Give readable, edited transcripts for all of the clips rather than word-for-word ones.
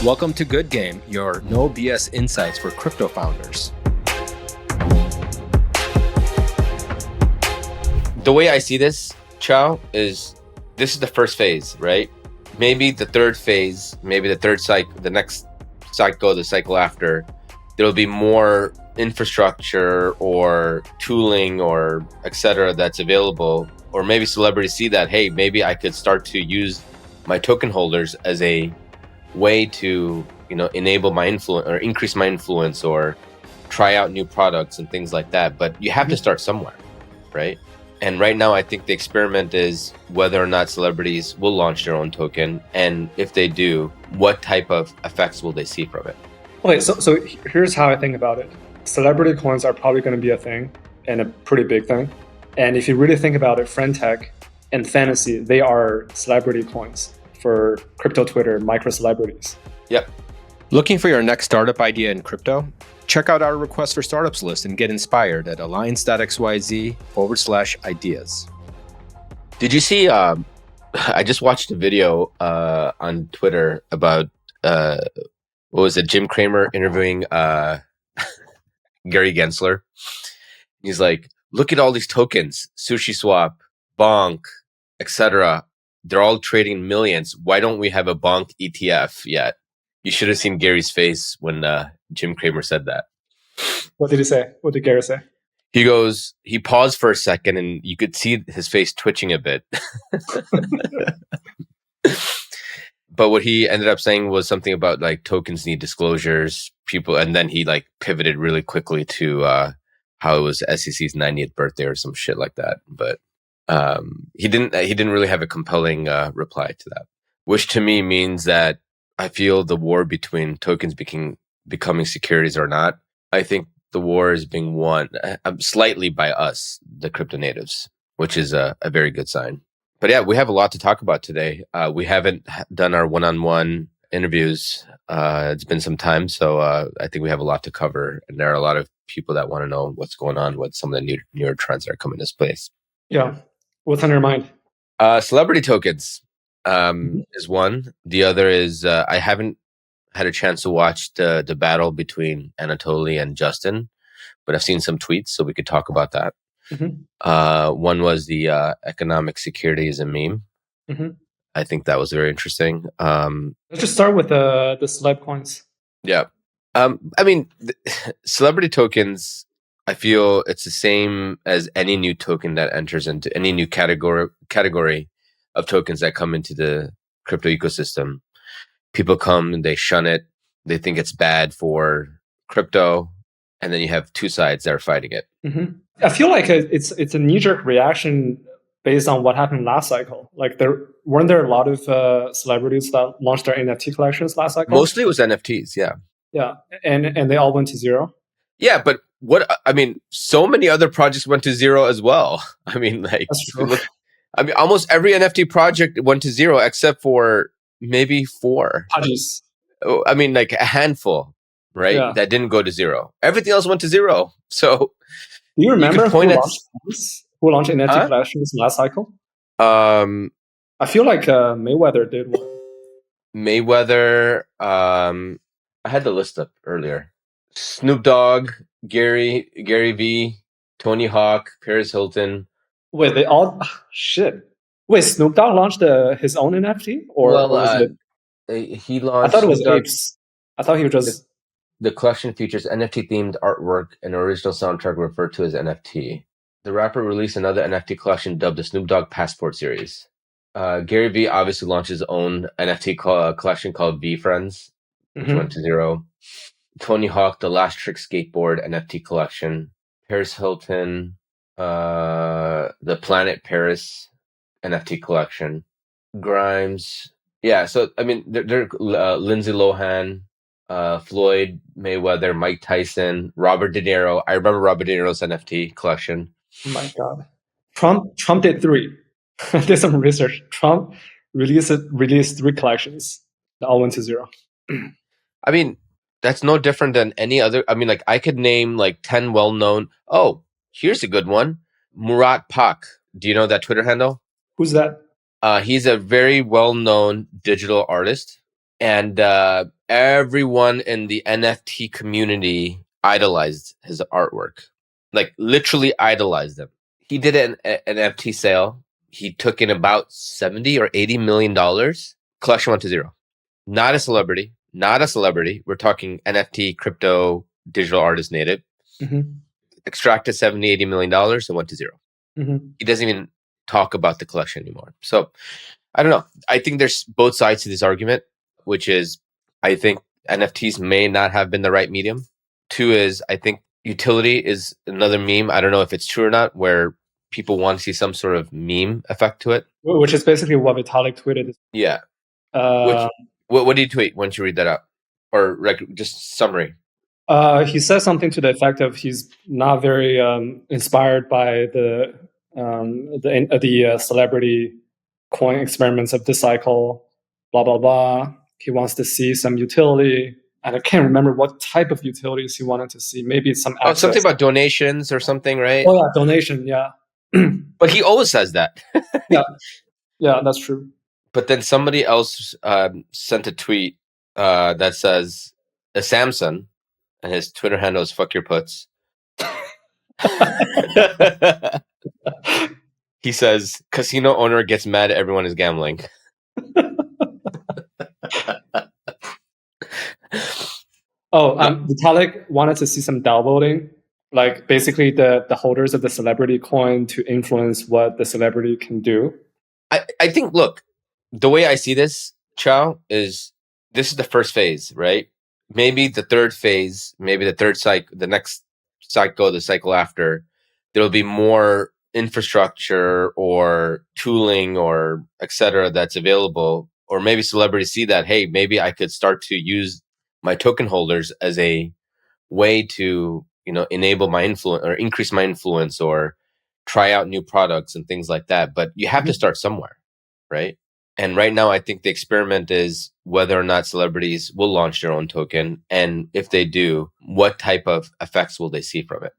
Welcome to Good Game, your no BS insights for crypto founders. The way I see this, Qiao, is this is the first phase, right? Maybe the third phase, maybe the third cycle, the next cycle, the cycle after, there'll be more infrastructure or tooling or etc. that's available. Or maybe celebrities see that, hey, maybe I could start to use my token holders as a way to, enable my influence or increase my influence or try out new products and things like that. But you have to start somewhere, right? And right now, I think the experiment is whether or not celebrities will launch their own token. And if they do, what type of effects will they see from it? Okay, so here's how I think about it. Celebrity coins are probably going to be a thing, and a pretty big thing. And if you really think about it, friend tech and fantasy, they are celebrity coins for crypto Twitter, micro celebrities. Yep. Looking for your next startup idea in crypto? Check out our request for startups list and get inspired at alliance.xyz/ideas. Did you see, I just watched a video on Twitter about, Jim Cramer interviewing Gary Gensler. He's like, look at all these tokens, SushiSwap, Bonk, etc. They're all trading millions. Why don't we have a Bonk ETF yet? You should have seen Gary's face when Jim Cramer said that. What did he say? What did Gary say? He paused for a second and you could see his face twitching a bit. But what he ended up saying was something about like tokens need disclosures, and then he like pivoted really quickly to how it was SEC's 90th birthday or some shit like that. But he didn't really have a compelling reply to that, which to me means that I feel the war between tokens becoming securities or not, I think the war is being won slightly by us, the crypto natives, which is a very good sign. But yeah, we have a lot to talk about today. We haven't done our one-on-one interviews. It's been some time, so I think we have a lot to cover. And there are a lot of people that want to know what's going on with some of the newer trends that are coming into place. Yeah. What's on your mind? Celebrity tokens is one. The other is I haven't had a chance to watch the battle between Anatoly and Justin, but I've seen some tweets, so we could talk about that. Mm-hmm. One was the economic security is a meme. Mm-hmm. I think that was very interesting. Let's just start with the Celebcoins. Yeah. Celebrity tokens, I feel it's the same as any new token that enters into any new category of tokens that come into the crypto ecosystem. People come and they shun it. They think it's bad for crypto. And then you have two sides that are fighting it. Mm-hmm. I feel like it's a knee-jerk reaction based on what happened last cycle. Like weren't there a lot of celebrities that launched their NFT collections last cycle? Mostly it was NFTs, yeah. Yeah, and they all went to zero. Yeah, but so many other projects went to zero as well. That's true. Almost every NFT project went to zero except for maybe 4. Pudges. Like a handful, right? Yeah. That didn't go to zero. Everything else went to zero. So do you remember who launched NFT collections last cycle? I feel like Mayweather did one. Mayweather, I had the list up earlier. Snoop Dogg, Gary V, Tony Hawk, Paris Hilton. Wait, they all shit. Wait, Snoop Dogg launched his own NFT, or was it? He launched. I thought it was apes. I thought he was just. The collection features NFT themed artwork and original soundtrack referred to as NFT. The rapper released another NFT collection dubbed the Snoop Dogg Passport Series. Gary V obviously launched his own NFT collection called V Friends, which went to zero. Tony Hawk, the Last Trick Skateboard NFT collection. Paris Hilton, the Planet Paris NFT collection. Grimes. Yeah, so, they're Lindsay Lohan, Floyd Mayweather, Mike Tyson, Robert De Niro. I remember Robert De Niro's NFT collection. Oh my God. Trump did 3. I did some research. Trump released 3 collections. They all went to zero. That's no different than any other. I could name like 10 well-known. Oh, here's a good one. Murat Pak. Do you know that Twitter handle? Who's that? He's a very well-known digital artist. And everyone in the NFT community idolized his artwork, like literally idolized him. He did an NFT sale. He took in about 70 or 80 million dollars. Collection went to zero. Not a celebrity. Not a celebrity. We're talking NFT, crypto, digital artist native. Extracted 70, 80 million dollars and went to zero. He doesn't even talk about the collection anymore. So I don't know. I think there's both sides to this argument, which is I think NFTs may not have been the right medium. Two is I think utility is another meme. I don't know if it's true or not, where people want to see some sort of meme effect to it. Which is basically what Vitalik tweeted. Yeah. What did you tweet? Why don't you read that out? Or just summary. He says something to the effect of he's not very inspired by the celebrity coin experiments of this cycle, blah, blah, blah. He wants to see some utility. And I can't remember what type of utilities he wanted to see. Maybe it's some access. Something about donations or something, right? Oh, yeah, donation, yeah. But he always says that. Yeah, that's true. But then somebody else sent a tweet that says, Samson, and his Twitter handle is fuck your puts. He says, casino owner gets mad everyone is gambling. Vitalik wanted to see some DAO voting, like basically the holders of the celebrity coin to influence what the celebrity can do. I think, look, the way I see this, Qiao, is this is the first phase, right? Maybe the third phase, maybe the third cycle, the next cycle, the cycle after, there'll be more infrastructure or tooling or et cetera that's available. Or maybe celebrities see that, hey, maybe I could start to use my token holders as a way to, enable my influence or increase my influence or try out new products and things like that. But you have to start somewhere, right? And right now, I think the experiment is whether or not celebrities will launch their own token. And if they do, what type of effects will they see from it?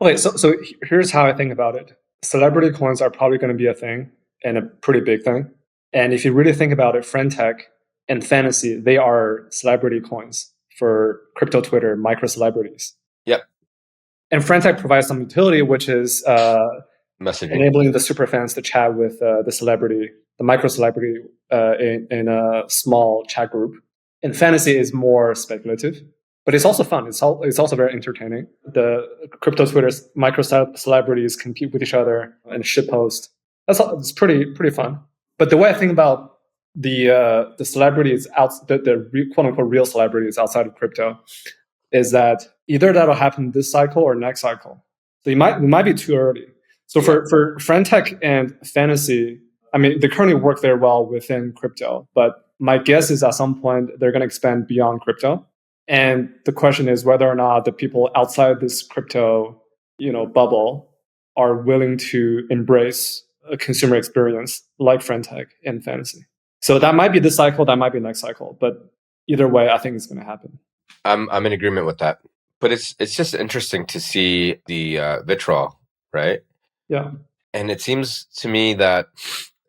Okay, so here's how I think about it. Celebrity coins are probably going to be a thing, and a pretty big thing. And if you really think about it, FriendTech and Fantasy, they are celebrity coins for crypto Twitter, micro celebrities. Yep. And FriendTech provides some utility, which is messaging, enabling the super fans to chat with the celebrity, the micro celebrity in a small chat group. And Fantasy is more speculative, but it's also fun. It's also very entertaining. The crypto Twitter's micro celebrities compete with each other and shitpost. It's pretty fun. But the way I think about the celebrities the quote unquote real celebrities outside of crypto is that either that'll happen this cycle or next cycle. So we might be too early. So for FriendTech and Fantasy, I mean, they currently work very well within crypto, but my guess is at some point they're going to expand beyond crypto. And the question is whether or not the people outside this crypto, bubble are willing to embrace a consumer experience like FriendTech and Fantasy. So that might be this cycle, that might be next cycle, but either way, I think it's going to happen. I'm in agreement with that, but it's just interesting to see the vitriol, right? Yeah, and it seems to me that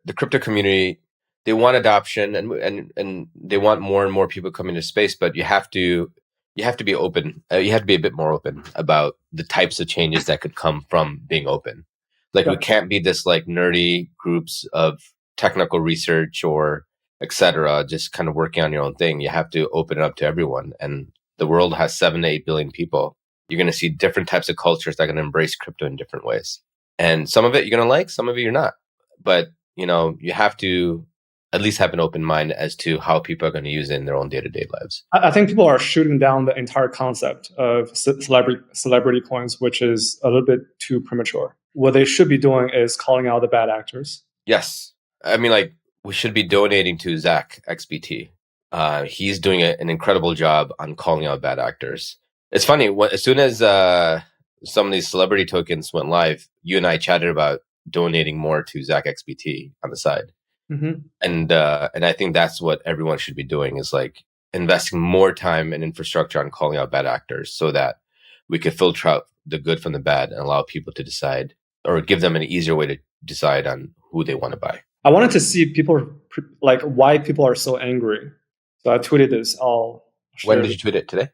the crypto community, they want adoption and they want more and more people coming to space, but you have to be open. You have to be a bit more open about the types of changes that could come from being open. Like we can't be this like nerdy groups of technical research or etc. just kind of working on your own thing. You have to open it up to everyone. And the world has 7 to 8 billion people. You're going to see different types of cultures that are going to embrace crypto in different ways. And some of it you're going to like, some of it you're not. But, you have to at least have an open mind as to how people are going to use it in their own day-to-day lives. I think people are shooting down the entire concept of celebrity coins, which is a little bit too premature. What they should be doing is calling out the bad actors. Yes. I mean, like, we should be donating to Zach XBT. He's doing an incredible job on calling out bad actors. It's funny, as soon as some of these celebrity tokens went live, you and I chatted about donating more to Zach XBT on the side. Mm-hmm. And I think that's what everyone should be doing, is like investing more time and infrastructure on calling out bad actors so that we could filter out the good from the bad and allow people to decide, or give them an easier way to decide on who they want to buy. I wanted to see people, like, why people are so angry. So I tweeted this. I'll When did you tweet it? Today?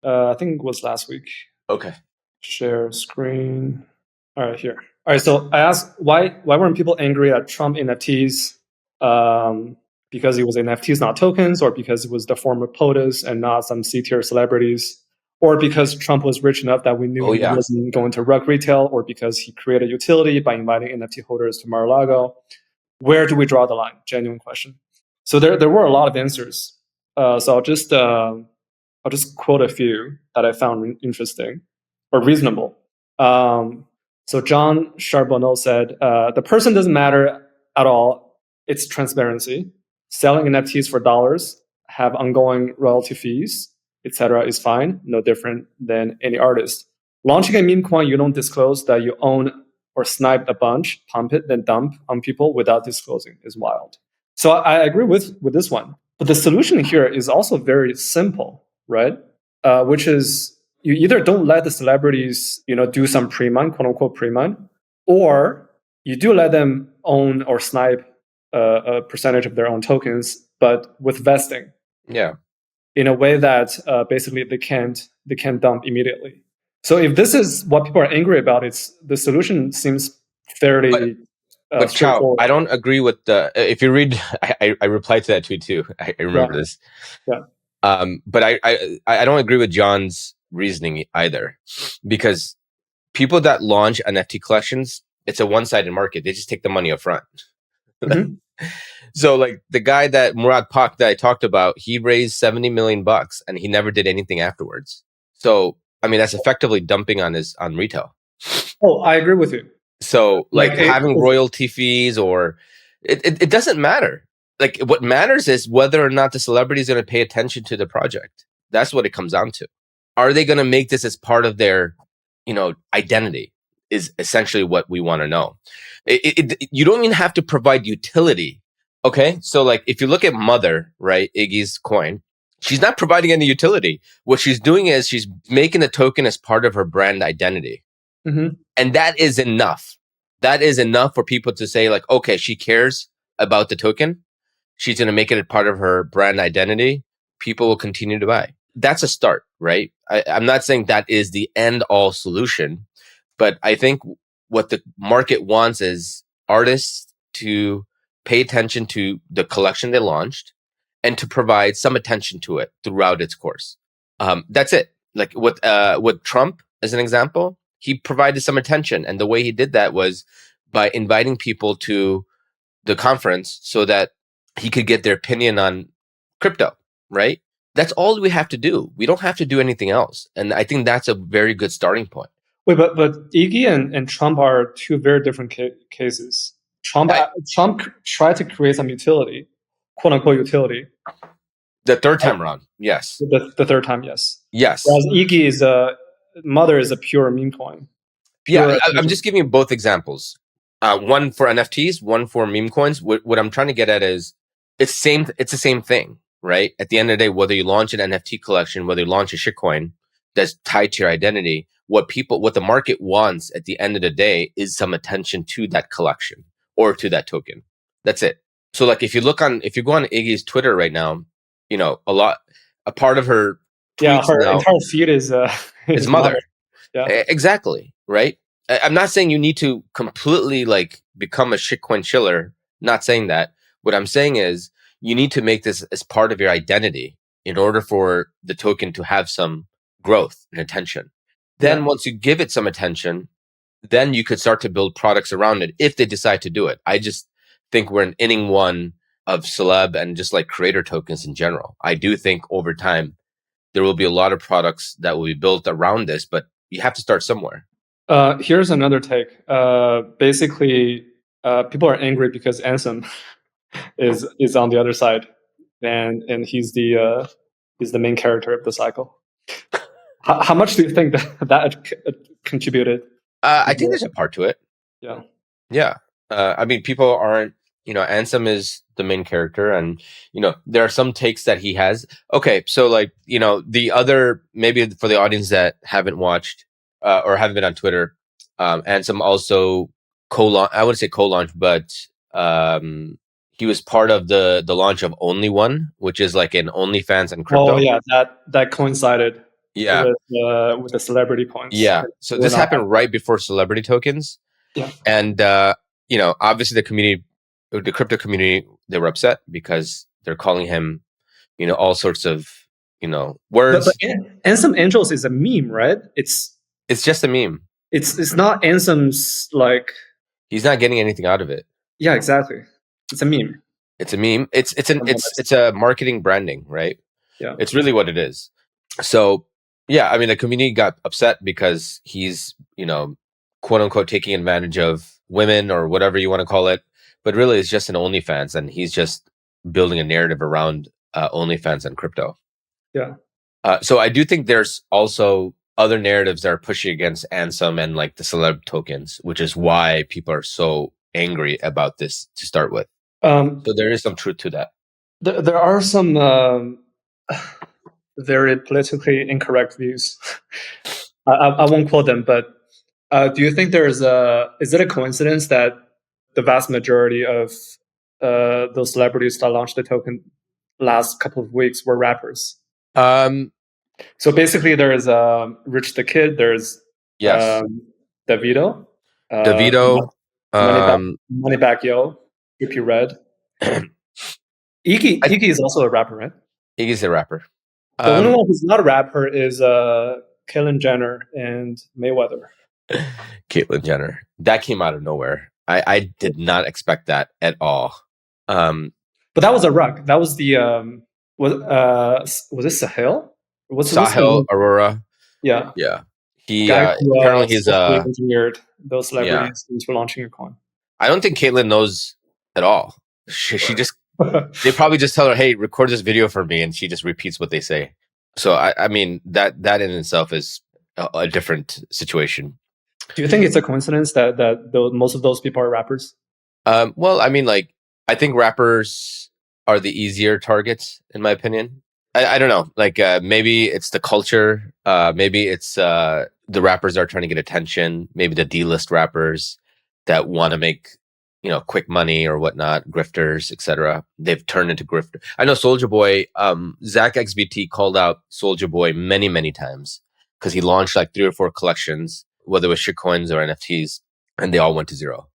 I think it was last week. Okay. Share screen. All right, here. All right, so I asked why weren't people angry at Trump NFTs? Because it was NFTs, not tokens, or because it was the former POTUS and not some C-tier celebrities, or because Trump was rich enough that we knew he wasn't going to wreck retail, or because he created utility by inviting NFT holders to Mar-a-Lago. Where do we draw the line? Genuine question. So there were a lot of answers. So I'll just quote a few that I found interesting or reasonable. So John Charbonneau said, the person doesn't matter at all. It's transparency. Selling NFTs for dollars, have ongoing royalty fees, etc. is fine. No different than any artist. Launching a meme coin you don't disclose that you own or sniped a bunch, pump it, then dump on people without disclosing is wild. So I agree with this one. But the solution here is also very simple, right? Which is you either don't let the celebrities, do some pre-mine, quote unquote pre-mine, or you do let them own or snipe a percentage of their own tokens, but with vesting. Yeah. In a way that basically they can't dump immediately. So if this is what people are angry about, the solution seems fairly. But Qiao, I don't agree with the. If you read, I replied to that tweet too. I remember this. Yeah. But I don't agree with John's reasoning either, because people that launch NFT collections, it's a one-sided market. They just take the money up front. Mm-hmm. So like the guy that Murad Pak that I talked about, he raised $70 million and he never did anything afterwards. So I mean, that's effectively dumping on retail. Oh, I agree with you. So like having royalty fees or it doesn't matter. Like what matters is whether or not the celebrity is going to pay attention to the project. That's what it comes down to. Are they going to make this as part of their, identity is essentially what we want to know. You don't even have to provide utility. Okay. So like if you look at Mother, right, Iggy's coin, she's not providing any utility. What she's doing is she's making the token as part of her brand identity. Mm-hmm. And that is enough. That is enough for people to say like, okay, she cares about the token. She's going to make it a part of her brand identity. People will continue to buy. That's a start, right? I'm not saying that is the end all solution, but I think what the market wants is artists to pay attention to the collection they launched and to provide some attention to it throughout its course. That's it. Like with Trump, as an example, he provided some attention. And the way he did that was by inviting people to the conference so that he could get their opinion on crypto, right? That's all we have to do. We don't have to do anything else. And I think that's a very good starting point. Wait, but Iggy and Trump are two very different cases. Trump tried to create some utility, quote unquote utility. The third time around, yes. The third time, yes. Yes. Whereas Iggy Mother is a pure meme coin. Yeah, I'm just giving you both examples. One for NFTs, one for meme coins. What I'm trying to get at is it's the same thing, right? At the end of the day, whether you launch an NFT collection, whether you launch a shitcoin that's tied to your identity, what the market wants at the end of the day is some attention to that collection or to that token. That's it. So like if you go on Iggy's Twitter right now, a part of her tweets her now, entire feed is Mother. Yeah, exactly, right? I'm not saying you need to completely like become a shitcoin chiller. Not saying that. What I'm saying is you need to make this as part of your identity in order for the token to have some growth and attention. Then once you give it some attention, then you could start to build products around it if they decide to do it. I just think we're in inning one of celeb and just like creator tokens in general. I do think over time there will be a lot of products that will be built around this, but you have to start somewhere. Here's another take. Basically, people are angry because Ansem is on the other side, and he's the main character of the cycle. How much do you think that contributed? I think there's a part to it. Yeah. Yeah. I mean, people aren't. Ansem is the main character, and there are some takes that he has. Okay, so like the other, maybe for the audience that haven't watched or haven't been on Twitter, Ansem also I wouldn't say co-launched, but he was part of the launch of Only One, which is like an OnlyFans and crypto. Oh yeah, that coincided Yeah. with the celebrity coins. Yeah. So this happened right before celebrity tokens. Yeah. And obviously the crypto community, they were upset because they're calling him, all sorts of, words. But Ansem Angels is a meme, right? It's just a meme. It's not Ansem's like. He's not getting anything out of it. Yeah, exactly. It's a meme. It's a meme. It's a marketing branding, right? Yeah. It's really what it is. So yeah, I mean, the community got upset because he's, quote unquote, taking advantage of women or whatever you want to call it. But really, it's just an OnlyFans, and he's just building a narrative around OnlyFans and crypto. Yeah. So I do think there's also other narratives that are pushing against Ansem and like the celeb tokens, which is why people are so angry about this to start with. So there is some truth to that. There are some very politically incorrect views. I won't quote them, but do you think is it a coincidence that the vast majority of those celebrities that launched the token last couple of weeks were rappers? So basically, there's Rich the Kid. There's Davido. Moneybag Yo. If you read, Iggy is also a rapper, right? Iggy's a rapper. The only one who's not a rapper is Caitlyn Jenner and Mayweather. Caitlyn Jenner. That came out of nowhere. I did not expect that at all. But that was a rug. That was the was it Sahil? Sahil Aurora. Yeah. Yeah. He apparently he's engineered those celebrities into launching a coin. I don't think Caitlyn knows at all. She just they probably just tell her, "Hey, record this video for me," and she just repeats what they say. So I mean that in itself is a different situation. Do you think it's a coincidence that most of those people are rappers? Well, I mean, like, I think rappers are the easier targets, in my opinion. I don't know. Like, maybe it's the culture. Maybe it's the rappers are trying to get attention. Maybe the D-list rappers that want to make, quick money or whatnot, grifters, etc. They've turned into grifter. I know Soulja Boy, Zach XBT called out Soulja Boy many, many times because he launched like 3 or 4 collections, whether it was shitcoins or NFTs, and they all went to zero.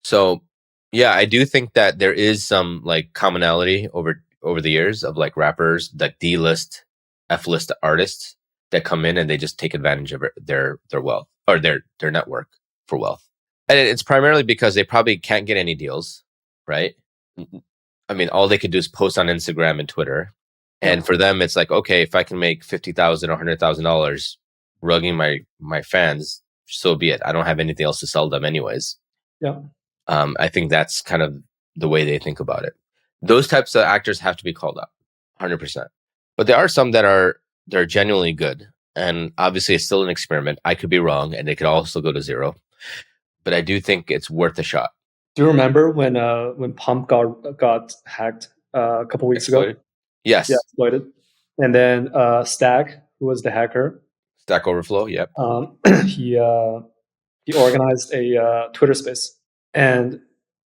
So yeah, I do think that there is some like commonality over the years of like rappers, like D-list, F-list artists that come in and they just take advantage of their wealth or their network for wealth. And it's primarily because they probably can't get any deals, right? I mean, all they could do is post on Instagram and Twitter. And for them, it's like, okay, if I can make $50,000 or $100,000 rugging my fans, so be it. I don't have anything else to sell them anyways. Yeah. I think that's kind of the way they think about it. Those types of actors have to be called up 100%. But there are some they're genuinely good. And obviously it's still an experiment. I could be wrong and it could also go to zero. But I do think it's worth a shot. Do you remember when Pump got hacked a couple weeks ago? Yes. Yeah, exploited. And then Stack, who was the hacker, Stack Overflow, yep. He organized a Twitter space, and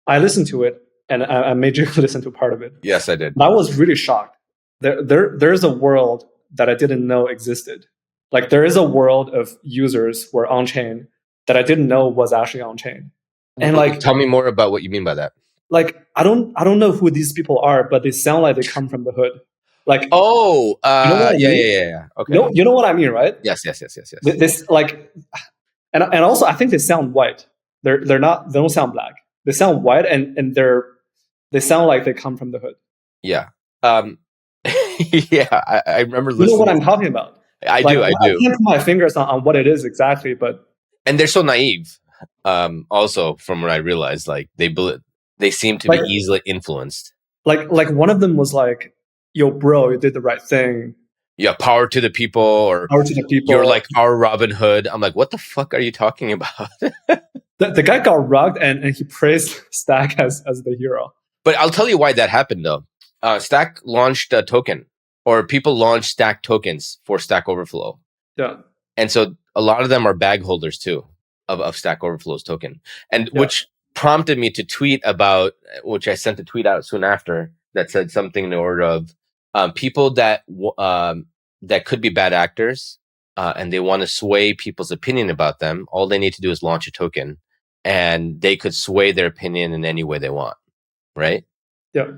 I listened to it, and I made you listen to part of it. Yes, I did. I was really shocked. There's a world that I didn't know existed. Like there is a world of users who are on chain that I didn't know was actually on chain. And like, tell me more about what you mean by that. Like I don't know who these people are, but they sound like they come from the hood. Like yeah. Okay. You know what I mean, right? Yes. This like, and also I think they sound white. They don't sound black. They sound white, and they sound like they come from the hood. Yeah. Yeah. I remember listening. You know what I'm talking about? I do. I can't put my fingers on what it is exactly, but they're so naive. Also, from what I realized, like they seem to be easily influenced. Like one of them was like, "Yo, bro, you did the right thing." Yeah, power to the people, or power to the people. You're like our Robin Hood. I'm like, what the fuck are you talking about? The guy got rugged, and he praised Stack as the hero. But I'll tell you why that happened, though. Stack launched a token, or people launched Stack tokens for Stack Overflow. Yeah, and so a lot of them are bag holders too of Stack Overflow's token, and which prompted me to tweet about, which I sent a tweet out soon after that said something in the order of people that could be bad actors and they want to sway people's opinion about them. All they need to do is launch a token, and they could sway their opinion in any way they want, right? Yeah.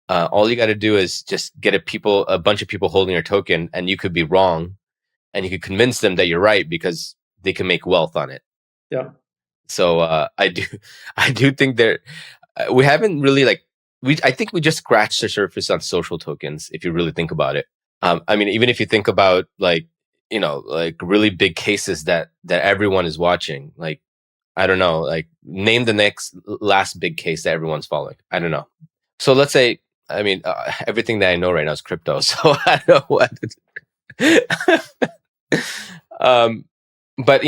All you got to do is just get a bunch of people holding your token, and you could be wrong, and you could convince them that you're right because they can make wealth on it. Yeah. So I do think we haven't really I think we just scratched the surface on social tokens if you really think about it. I mean, even if you think about really big cases that everyone is watching, like, I don't know, like name the last big case that everyone's following. I don't know. So let's say, I mean, everything that I know right now is crypto. So I don't know what. But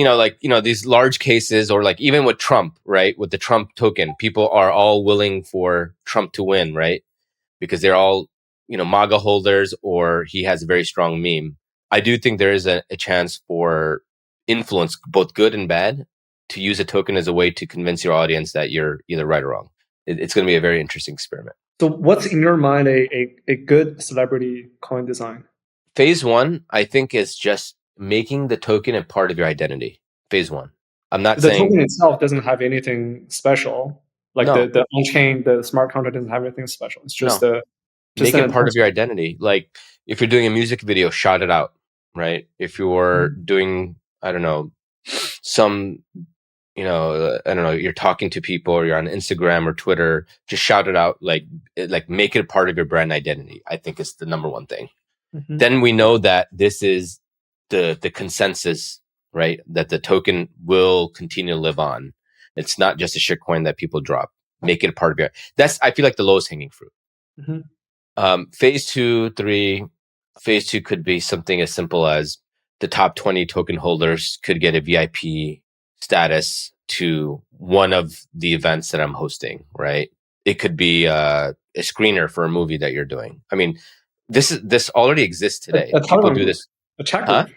these large cases, or like even with Trump, right? With the Trump token, people are all willing for Trump to win, right? Because they're all, MAGA holders, or he has a very strong meme. I do think there is a chance for influence, both good and bad, to use a token as a way to convince your audience that you're either right or wrong. It's going to be a very interesting experiment. So what's in your mind a good celebrity coin design? Phase one, I think, is just making the token a part of your identity. Phase one. I'm not saying the token itself doesn't have anything special. Like the on-chain, the smart contract doesn't have anything special. It's just make it part of your identity. Like if you're doing a music video, shout it out, right? If you're doing, I don't know, you're talking to people, or you're on Instagram or Twitter, just shout it out. Like make it a part of your brand identity. I think is the number one thing. Mm-hmm. Then we know that this is the consensus, right? That the token will continue to live on. It's not just a shitcoin that people drop. Make it a part of your. That's, I feel like, the lowest hanging fruit. Mm-hmm. Phase 2, 3. Phase 2 could be something as simple as the top 20 token holders could get a VIP status to one of the events that I'm hosting, right? It could be a screener for a movie that you're doing. I mean, this already exists today. People do this. A chat group.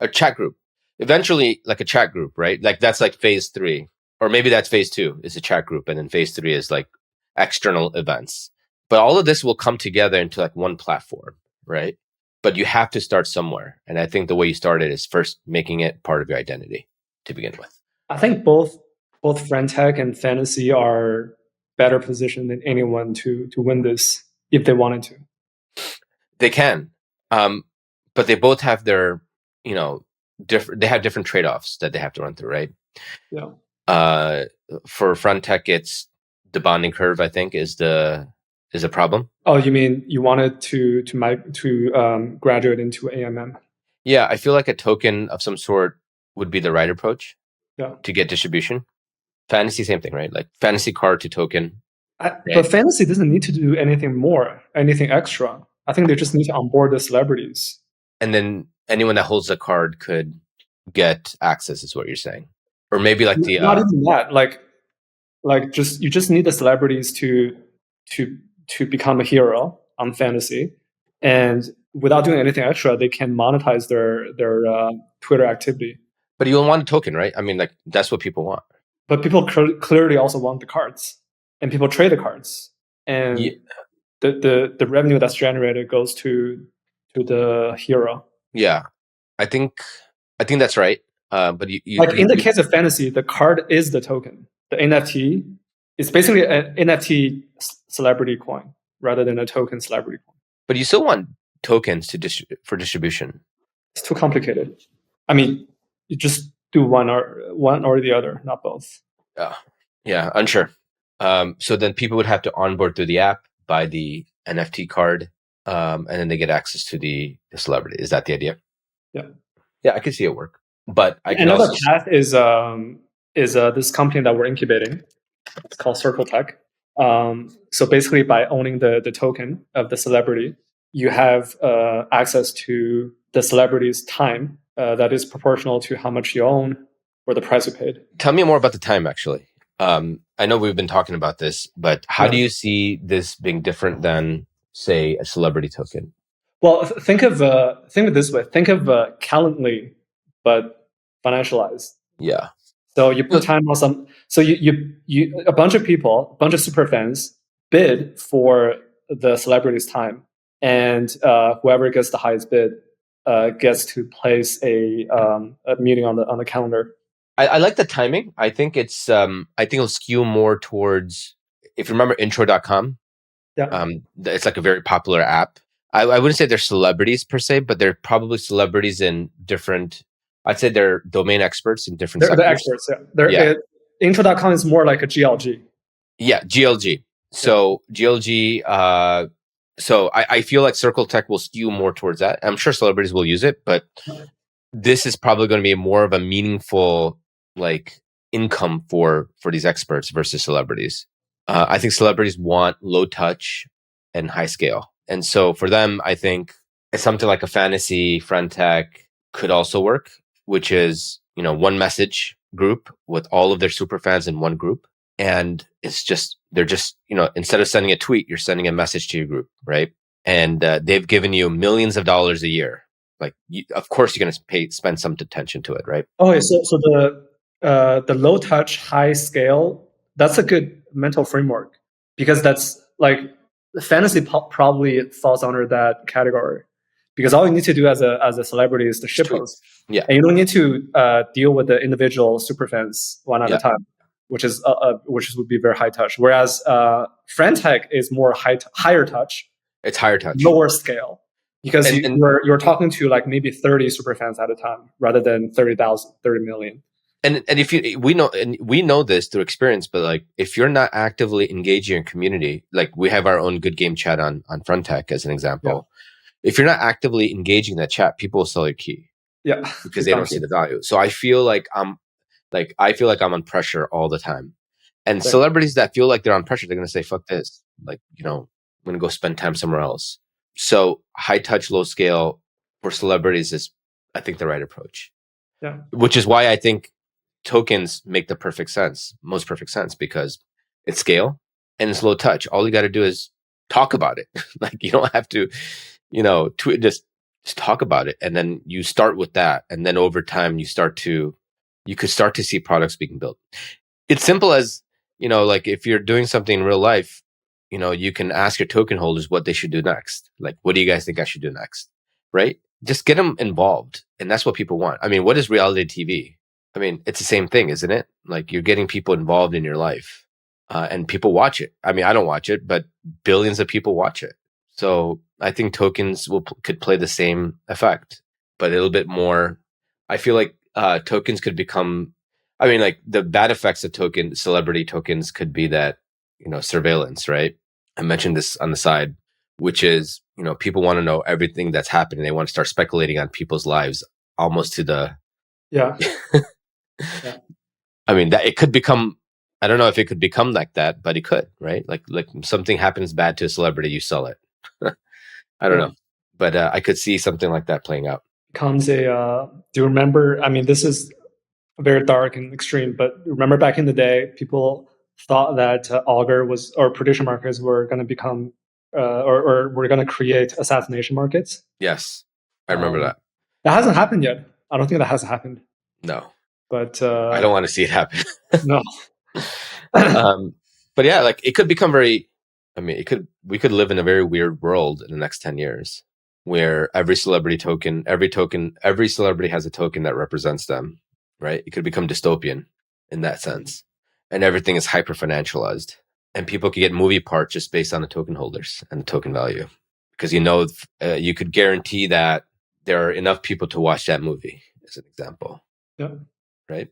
A chat group. Eventually, like a chat group, right? Like that's like phase 3, or maybe that's phase 2 is a chat group, and then phase 3 is like external events. But all of this will come together into like one platform, right? But you have to start somewhere, and I think the way you start it is first making it part of your identity to begin with. I think both Friendtech and Fantasy are better positioned than anyone to win this if they wanted to. They can. But they both have their, they have different trade-offs that they have to run through, right? Yeah. For Friendtech, it's the bonding curve, I think, is a problem. Oh, you mean you wanted to graduate into AMM? Yeah, I feel like a token of some sort would be the right approach. Yeah. To get distribution. Fantasy, same thing, right? Like Fantasy card to token. But Fantasy doesn't need to do anything extra. I think they just need to onboard the celebrities. And then anyone that holds a card could get access, is what you're saying. Or maybe like the not even that. Like you just need the celebrities to become a hero on Fantasy, and without doing anything extra, they can monetize their Twitter activity. But you don't want a token, right? I mean, like that's what people want. But people clearly also want the cards, and people trade the cards, and the revenue that's generated goes to the hero. Yeah, I think that's right. But you in the case of Fantasy, the card is the token. The NFT is basically an NFT celebrity coin rather than a token celebrity coin. But you still want tokens for distribution. It's too complicated. I mean, you just do one or the other, not both. Yeah, unsure. So then people would have to onboard through the app, buy the NFT card, and then they get access to the celebrity. Is that the idea? Yeah. Yeah, I could see it work. But another path is this company that we're incubating. It's called Circle.tech. So basically, by owning the token of the celebrity, you have access to the celebrity's time that is proportional to how much you own or the price you paid. Tell me more about the time, actually. I know we've been talking about this, but how do you see this being different than, say, a celebrity token? Well, think of it this way. Think of Calendly, but financialized. Yeah. So you put time on some. So you a bunch of people, a bunch of super fans bid for the celebrity's time, and whoever gets the highest bid gets to place a meeting on the calendar. I like the timing. I think it'll skew more towards, if you remember intro.com, Yeah, it's like a very popular app. I wouldn't say they're celebrities per se, but they're probably celebrities in different, I'd say they're domain experts in different they're sectors. experts. Yeah, intro.com is more like a GLG. Yeah, GLG. So GLG, so I feel like Circle.tech will skew more towards that. I'm sure celebrities will use it, but this is probably going to be more of a meaningful like income for these experts versus celebrities. I think celebrities want low touch and high scale, and so for them, I think something like a fantasy friend tech could also work, which is one message group with all of their super fans in one group, and they're just instead of sending a tweet, you're sending a message to your group, right? And they've given you millions of dollars a year. Like, of course, you're going to spend some attention to it, right? Okay, so the low touch, high scale, that's a good mental framework, because that's like fantasy probably falls under that category, because all you need to do as a celebrity is to shitpost. Yeah, and you don't need to deal with the individual superfans one at a time, which would be very high touch. Whereas friend tech is more higher touch. It's higher touch, lower scale. Because you're talking to like maybe 30 super fans at a time rather than 30,000, 30 million. And if we know this through experience, but like if you're not actively engaging your community, like we have our own good game chat on FrontTech as an example. Yeah. If you're not actively engaging that chat, people will sell your key. Yeah. Because they don't see the value. So I feel like I'm on pressure all the time. And celebrities that feel like they're on pressure, they're gonna say, fuck this. Like, I'm gonna go spend time somewhere else. So high touch, low scale for celebrities is, I think, the right approach. Yeah. Which is why I think tokens make the most perfect sense, because it's scale and it's low touch. All you got to do is talk about it. Like, you don't have to, just talk about it. And then you start with that. And then over time, you could start to see products being built. It's simple as, like if you're doing something in real life, you can ask your token holders what they should do next. Like, what do you guys think I should do next? Right? Just get them involved. And that's what people want. I mean, what is reality TV? I mean, it's the same thing, isn't it? Like, you're getting people involved in your life, and people watch it. I mean, I don't watch it, but billions of people watch it. So I think tokens could play the same effect, but a little bit more. I feel like tokens could become, I mean, like the bad effects of celebrity tokens could be that, surveillance, right? I mentioned this on the side, which is, people want to know everything that's happening. They want to start speculating on people's lives almost to the, yeah. I mean, that it could become, I don't know if it could become like that, but it could, right? Like something happens bad to a celebrity, you sell it. I don't know, but I could see something like that playing out. Comes do you remember, I mean, this is very dark and extreme, but remember back in the day, people thought that Augur or prediction markets were going to become, or were going to create assassination markets. Yes, I remember that. That hasn't happened yet. I don't think that has happened. No. But I don't want to see it happen. No. But yeah, like it could become very, I mean, we could live in a very weird world in the next 10 years where every celebrity has a token that represents them, right? It could become dystopian in that sense. And everything is hyper financialized, and people could get movie parts just based on the token holders and the token value, because you could guarantee that there are enough people to watch that movie, as an example. Yeah. Right.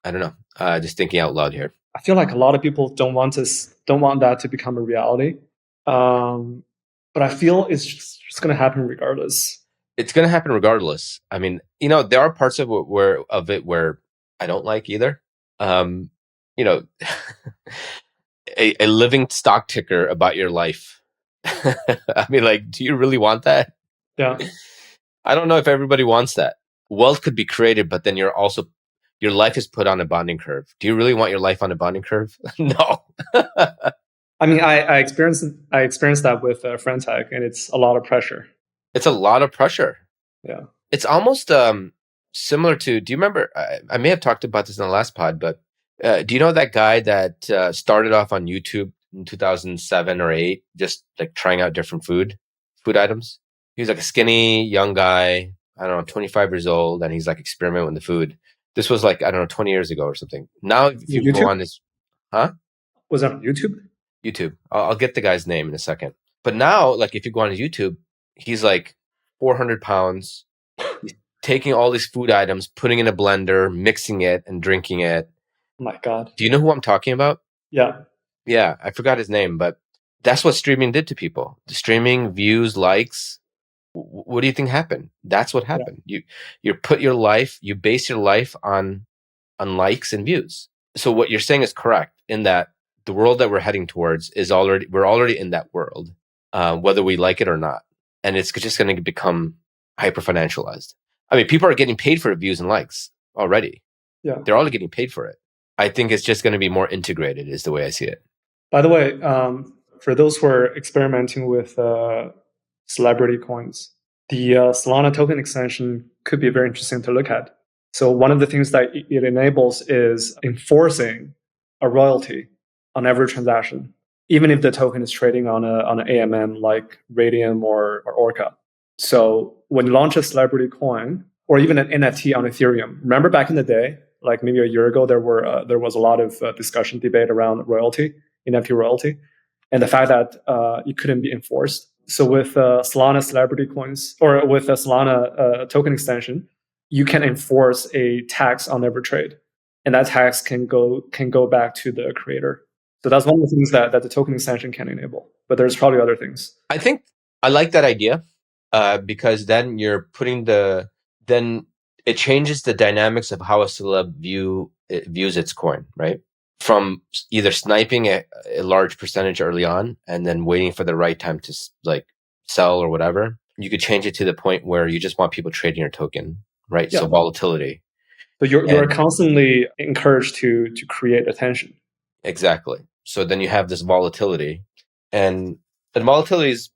I don't know. Just thinking out loud here. I feel like a lot of people don't want that to become a reality. But I feel it's just going to happen regardless. It's going to happen regardless. I mean, there are parts of it where I don't like either. A living stock ticker about your life. I mean, like, do you really want that? Yeah. I don't know if everybody wants that. Wealth could be created, but then your life is put on a bonding curve. Do you really want your life on a bonding curve? No. I mean, I experienced that with FriendTech, and it's a lot of pressure. It's a lot of pressure. Yeah. It's almost similar to, do you remember, I may have talked about this in the last pod, but do you know that guy that started off on YouTube in 2007 or 8, just like trying out different food items? He was like a skinny young guy, I don't know, 25 years old, and he's like experimenting with the food. This was like, I don't know, 20 years ago or something. Now, if you go on this, Was that on YouTube? YouTube. I'll get the guy's name in a second. But now, like, if you go on his YouTube, he's like 400 pounds. He's taking all these food items, putting in a blender, mixing it, and drinking it. Oh my God. Do you know who I'm talking about? Yeah. Yeah, I forgot his name, but that's what streaming did to people. The streaming, views, likes. What do you think happened? That's what happened. Yeah. You base your life on likes and views. So what you're saying is correct in that the world that we're heading towards we're already in that world, whether we like it or not. And it's just going to become hyper financialized. I mean, people are getting paid for views and likes already. Yeah. They're already getting paid for it. I think it's just going to be more integrated is the way I see it. By the way, for those who are experimenting with celebrity coins, the Solana token extension could be very interesting to look at. So one of the things that it enables is enforcing a royalty on every transaction, even if the token is trading on an AMM like Radium or Orca. So when you launch a celebrity coin or even an NFT on Ethereum, remember back in the day, like maybe a year ago, there was a lot of discussion, debate around royalty, NFT royalty, and the fact that it couldn't be enforced. So with Solana celebrity coins or with a Solana token extension, you can enforce a tax on every trade, and that tax can go back to the creator. So that's one of the things that the token extension can enable. But there's probably other things. I think I like that idea because then you're putting then it changes the dynamics of how a celeb views its coin, right? From either sniping a large percentage early on and then waiting for the right time to like sell or whatever. You could change it to the point where you just want people trading your token, right? Yeah. So volatility. So you're constantly encouraged to create attention. Exactly. So then you have this volatility, and volatility is,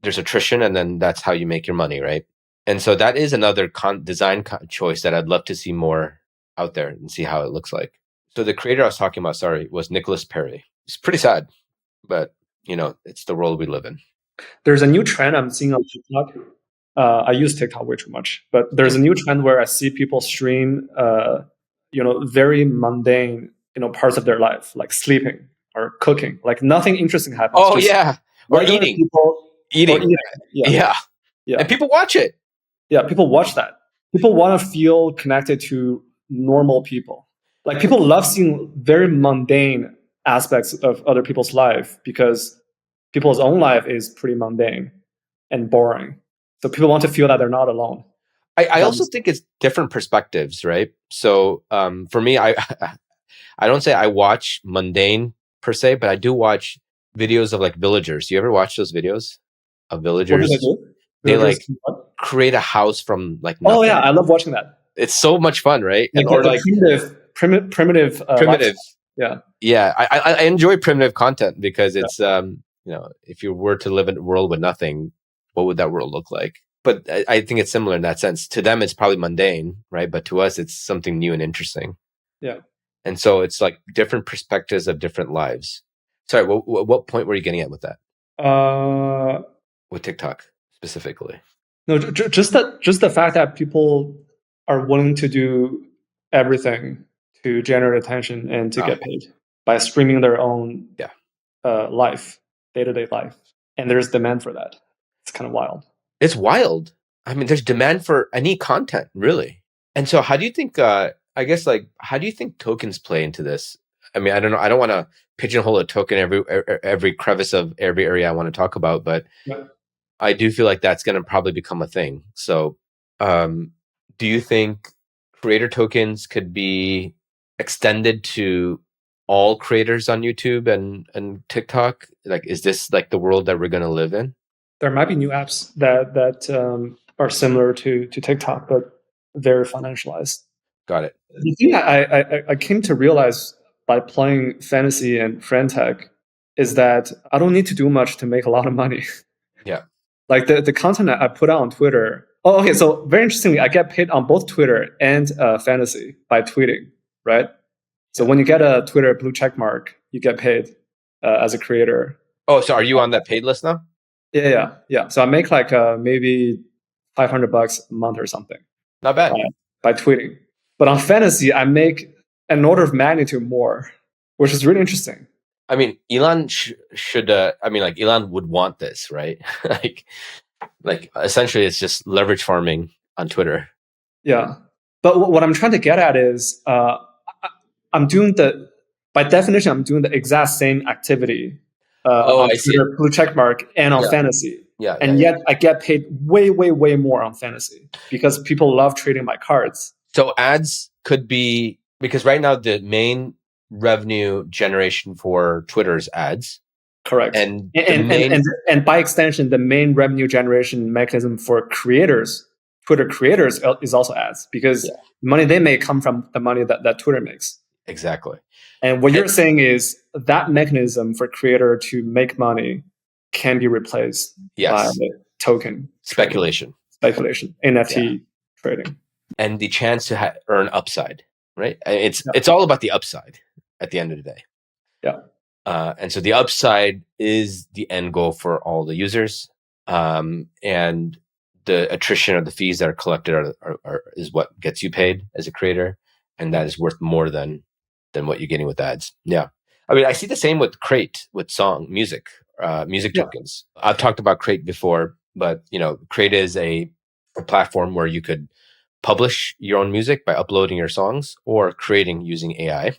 there's attrition, and then that's how you make your money, right? And so that is another design choice that I'd love to see more out there and see how it looks like. So the creator I was talking about, was Nicholas Perry. It's pretty sad, but it's the world we live in. There's a new trend I'm seeing on TikTok. I use TikTok way too much, but there's a new trend where I see people stream, very mundane, parts of their life, like sleeping or cooking, like nothing interesting happens. Oh yeah, or eating. Eating. Yeah. And people watch it. Yeah, people watch that. People want to feel connected to normal people. Like people love seeing very mundane aspects of other people's life because people's own life is pretty mundane and boring. So people want to feel that they're not alone. I also think it's different perspectives, right? So for me, I don't say I watch mundane per se, but I do watch videos of like villagers. You ever watch those videos of villagers? What do they do? They like create a house from like nothing. Oh yeah, I love watching that. It's so much fun, right? Or like primitive. Yeah. I enjoy primitive content because it's if you were to live in a world with nothing, what would that world look like? But I think it's similar in that sense. To them, it's probably mundane, right? But to us, it's something new and interesting. Yeah. And so it's like different perspectives of different lives. Sorry, what point were you getting at with that? With TikTok specifically? No, just the fact that people are willing to do everything to generate attention and to get paid by streaming their own life, day-to-day life. And there's demand for that. It's kind of wild. It's wild. I mean, there's demand for any content, really. And so how do you think, how do you think tokens play into this? I mean, I don't know. I don't want to pigeonhole a token every crevice of every area I want to talk about, but I do feel like that's going to probably become a thing. So do you think creator tokens could be extended to all creators on YouTube and TikTok? Like, is this like the world that we're going to live in? There might be new apps that are similar to TikTok, but very financialized. Got it. The thing I came to realize by playing fantasy and friend tech is that I don't need to do much to make a lot of money. Yeah. Like the content I put out on Twitter Oh, okay. So very interestingly, I get paid on both Twitter and Fantasy by tweeting, right? So when you get a Twitter blue check mark, you get paid as a creator. Oh, so are you on that paid list now? Yeah. So I make like maybe $500 a month or something Not bad. by tweeting. But on Fantasy, I make an order of magnitude more, which is really interesting. I mean, Elon should. Like Elon would want this, right? like essentially, it's just leverage farming on Twitter. Yeah, but what I'm trying to get at is, I'm doing by definition, I'm doing the exact same activity on Twitter, blue check mark, and on Fantasy. And yet I get paid way more on Fantasy because people love trading my cards. So ads could be, because right now the main revenue generation for Twitter is ads. Correct. And by extension, the main revenue generation mechanism for creators, Twitter creators, is also ads, because the money they make come from the money that Twitter makes. Exactly. And what you're saying is that mechanism for creator to make money can be replaced by token speculation, NFT trading, and the chance to earn upside. Right? It's all about the upside at the end of the day. Yeah. And so the upside is the end goal for all the users, and the attrition of the fees that are collected is what gets you paid as a creator, and that is worth more than what you're getting with ads. Yeah, I mean, I see the same with Crate, with music tokens. I've talked about Crate before, but Crate is a platform where you could publish your own music by uploading your songs or creating using AI.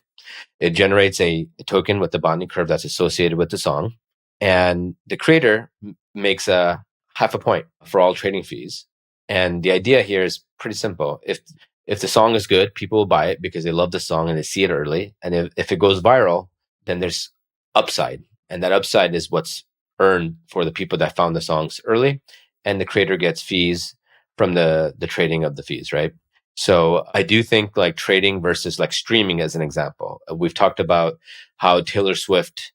It generates a token with the bonding curve that's associated with the song, and the creator makes a half a point for all trading fees. And the idea here is pretty simple. If the song is good, people will buy it because they love the song and they see it early. And if it goes viral, then there's upside, and that upside is what's earned for the people that found the songs early, and the creator gets fees from the trading of the fees, right? So I do think like trading versus like streaming as an example. We've talked about how Taylor Swift,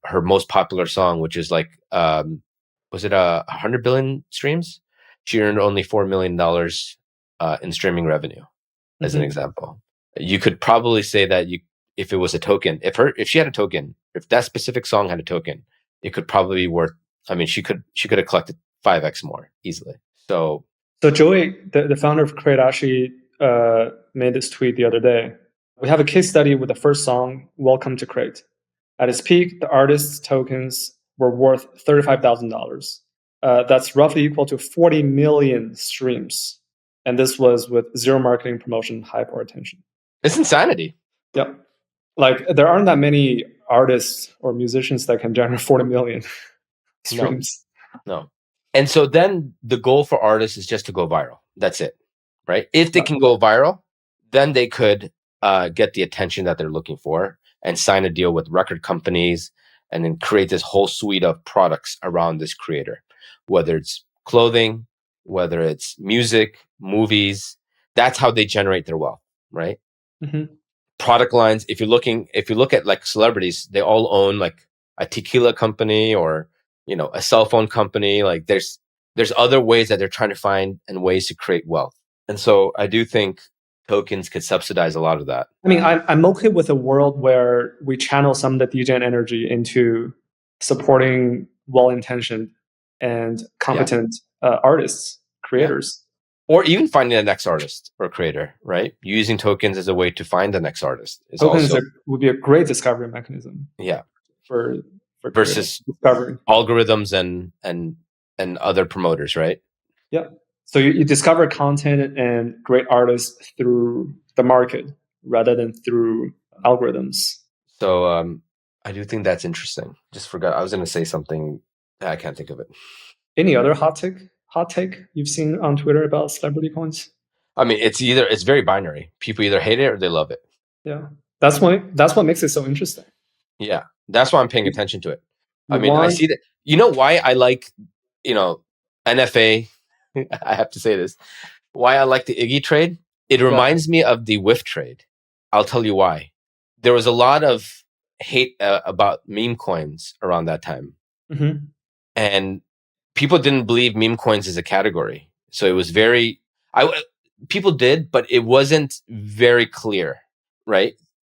her most popular song, which is like, was it 100 billion streams? She earned only $4 million in streaming revenue, as an example. You could probably say that if it was a token, if she had a token, if that specific song had a token, it could probably be worth. I mean, she could have collected 5x more easily. So Joey, the founder of Crate, actually made this tweet the other day. We have a case study with the first song, Welcome to Crate. At its peak, the artist's tokens were worth $35,000. That's roughly equal to 40 million streams. And this was with zero marketing, promotion, hype, or attention. It's insanity. Yep. Like, there aren't that many artists or musicians that can generate 40 million streams. No. And so then the goal for artists is just to go viral. That's it, right? If they can go viral, then they could get the attention that they're looking for and sign a deal with record companies and then create this whole suite of products around this creator, whether it's clothing, whether it's music, movies. That's how they generate their wealth, right? Mm-hmm. Product lines. If you look at like celebrities, they all own like a tequila company or a cell phone company. Like there's other ways that they're trying to find and ways to create wealth. And so I do think tokens could subsidize a lot of that. I mean, I'm okay with a world where we channel some of the degen energy into supporting well-intentioned and competent artists, creators. Or even finding the next artist or creator, right? Using tokens as a way to find the next artist. Tokens would be a great discovery mechanism. Yeah. For versus algorithms and other promoters, right? Yeah. So you discover content and great artists through the market rather than through algorithms. So I do think that's interesting. Just forgot. I was going to say something. I can't think of it. Any other hot take you've seen on Twitter about celebrity coins? I mean, it's very binary. People either hate it or they love it. Yeah. That's what makes it so interesting. Yeah. That's why I'm paying attention to it. I mean, I see that. You know why I like, NFA? I have to say this. Why I like the Iggy trade? It reminds me of the WIF trade. I'll tell you why. There was a lot of hate about meme coins around that time. Mm-hmm. And people didn't believe meme coins as a category. So it was people did, but it wasn't very clear, right?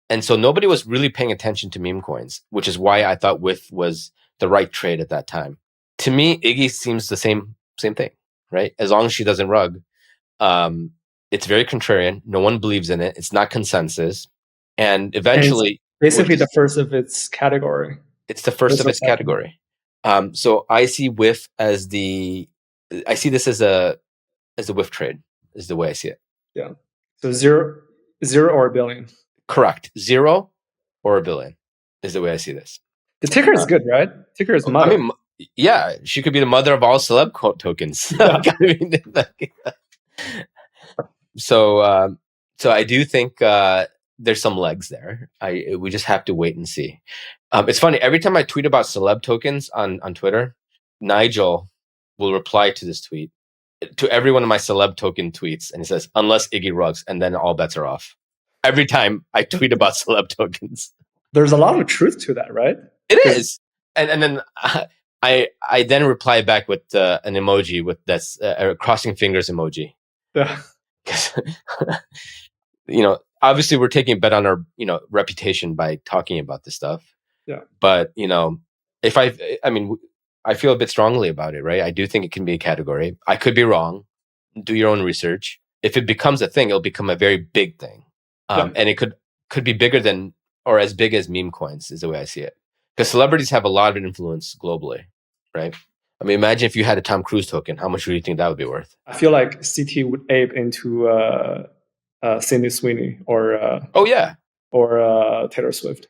And so nobody was really paying attention to meme coins, which is why I thought WIF was the right trade at that time. To me, Iggy seems the same thing, right? As long as she doesn't rug. It's very contrarian. No one believes in it. It's not consensus. And eventually... And it's basically the first of its category. It's the first of its category. So I see WIF as I see this as a WIF trade, is the way I see it. Yeah. So zero or $1 billion. Correct. 0 or $1 billion is the way I see this. The ticker is good, right? Ticker is mother. I mean, yeah, she could be the mother of all celeb tokens. Yeah. So I do think there's some legs there. We just have to wait and see. It's funny. Every time I tweet about celeb tokens on Twitter, Nigel will reply to this tweet to every one of my celeb token tweets, and he says, "Unless Iggy rugs," and then all bets are off. Every time I tweet about celeb tokens, there's a lot of truth to that, right? It is, and then I then reply back with an emoji with that's a crossing fingers emoji. Yeah. Obviously we're taking a bet on our, reputation by talking about this stuff. Yeah. But, if I feel a bit strongly about it, right? I do think it can be a category. I could be wrong. Do your own research. If it becomes a thing, it'll become a very big thing. And it could be bigger than or as big as meme coins is the way I see it. Because celebrities have a lot of influence globally, right? I mean, imagine if you had a Tom Cruise token. How much do you think that would be worth? I feel like CT would ape into Sydney Sweeney or or Taylor Swift.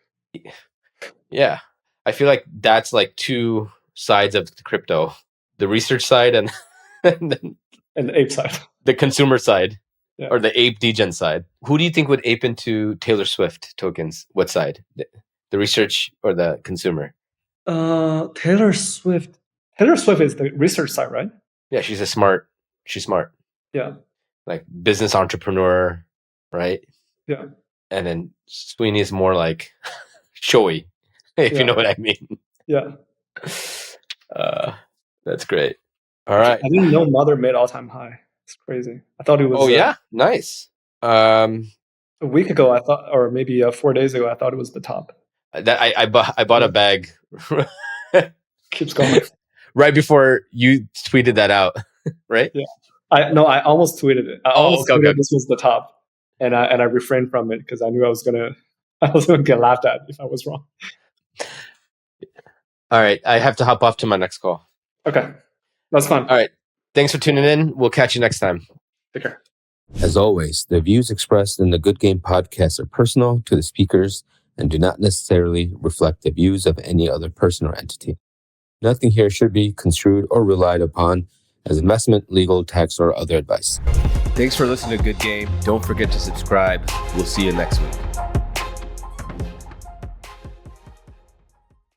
Yeah, I feel like that's like two sides of the crypto: the research side and the ape side, the consumer side, yeah. Or the ape degen side. Who do you think would ape into Taylor Swift tokens? What side? The research or the consumer? Taylor Swift. Taylor Swift is the research side, right? Yeah, she's smart. Yeah. Like business entrepreneur, right? Yeah. And then Sweeney is more like showy, if you know what I mean. Yeah. That's great. All right. I didn't know Mother made all-time high. It's crazy. I thought it was. Oh yeah, nice. A week ago, I thought, or maybe 4 days ago, I thought it was the top. That I bought a bag. Keeps going. Right before you tweeted that out, right? Yeah. I almost tweeted it. I almost tweeted this was the top, and I refrained from it because I knew I was gonna get laughed at if I was wrong. All right, I have to hop off to my next call. Okay, that's fun. All right, thanks for tuning in. We'll catch you next time. Take care. As always, the views expressed in the Good Game podcast are personal to the speakers and do not necessarily reflect the views of any other person or entity. Nothing here should be construed or relied upon as investment, legal, tax, or other advice. Thanks for listening to Good Game. Don't forget to subscribe. We'll see you next week.